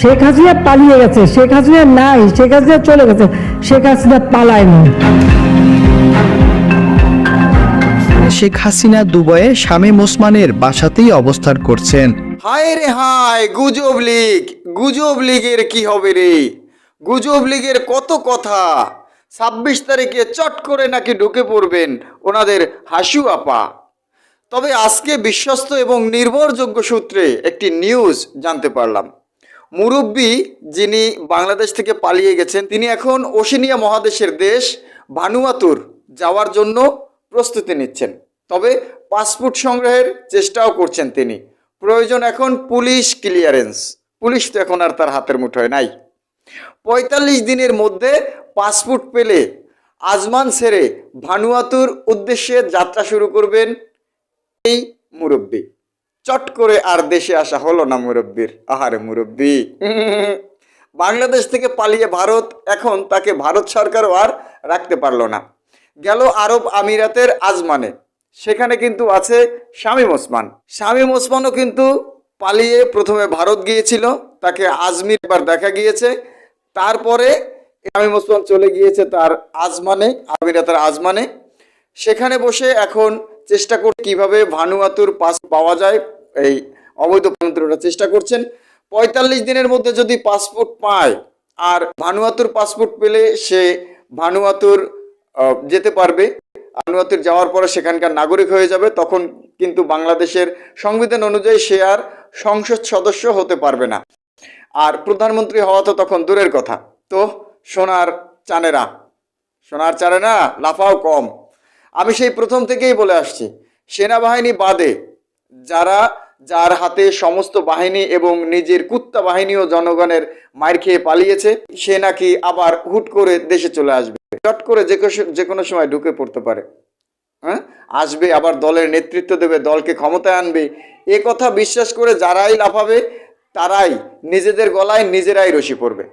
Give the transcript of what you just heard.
শেখ হাসিনা পালিয়ে গেছে, শেখ হাসিনা নাই, শেখ হাসিনা চলে গেছে, শেখ হাসিনা পালায়নি। শেখ হাসিনা দুবাইয়ে শামীম ওসমানের বাসাতেই অবস্থান করছেন। হায় রে হায়, গুজব লীগের কি হবে রে? গুজব লীগের কত কথা। 26 তারিখে চট করে নাকি ঢুকে পড়বেন ওনাদের হাসু আপা। তবে আজকে বিশ্বস্ত এবং নির্ভরযোগ্য সূত্রে একটি নিউজ জানতে পারলাম। মুরব্বী যিনি বাংলাদেশ থেকে পালিয়ে গেছেন, তিনি এখন ওশেনিয়া মহাদেশের দেশ ভানুয়াতুর যাওয়ার জন্য প্রস্তুতি নিচ্ছেন। তবে পাসপোর্ট সংগ্রহের চেষ্টাও করছেন তিনি। প্রয়োজন এখন পুলিশ ক্লিয়ারেন্স। পুলিশ তো এখন আর তার হাতের মুঠোয় নাই। 45 দিনের মধ্যে পাসপোর্ট পেলে আজমান ছেড়ে ভানুয়াতুর উদ্দেশ্যে যাত্রা শুরু করবেন এই মুরব্বী। চট করে আর দেশে আসা হলো না মুরব্বীর। আহারে মুরব্বী, বাংলাদেশ থেকে পালিয়ে ভারত, এখন তাকে ভারত সরকারও আর রাখতে পারলো না। গেল আরব আমিরাতের আজমানে, সেখানে কিন্তু আছে শামীম ওসমান। শামীম ওসমানও কিন্তু পালিয়ে প্রথমে ভারত গিয়েছিল, তাকে আজমির এবার দেখা গিয়েছে। তারপরে শামীম ওসমান চলে গিয়েছে তার আজমানে, আমিরাতের আজমানে। সেখানে বসে এখন চেষ্টা করে কিভাবে ভানুয়াতুর পাস পাওয়া যায়, এই অবৈধ পান্ত্ররা চেষ্টা করছেন। 45 দিনের মধ্যে যদি পাসপোর্ট পায়, আর ভানুয়াতুর পাসপোর্ট পেলে সে ভানুয়াতুর যেতে পারবে। ভানুয়াতুর যাওয়ার পরে সেখানকার নাগরিক হয়ে যাবে। তখন কিন্তু বাংলাদেশের সংবিধান অনুযায়ী সে আর সংসদ সদস্য হতে পারবে না, আর প্রধানমন্ত্রী হওয়া তো তখন দূরের কথা। তো সোনার চানেরা লাফাও কম। আমি সেই প্রথম থেকেই বলে আসছি, সেনাবাহিনী বাদে যার হাতে সমস্ত বাহিনী এবং নিজের কুত্তা বাহিনীও জনগণের মার খেয়ে পালিয়েছে, সে নাকি আবার হুট করে দেশে চলে আসবে, চট করে যে কোনো সময় ঢুকে পড়তে পারে। হ্যাঁ, আসবে, আবার দলের নেতৃত্ব দেবে, দলকে ক্ষমতায় আনবে। এ কথা বিশ্বাস করে যারাই লাফাবে, তারাই নিজেদের গলায় নিজেরাই রশি পড়বে।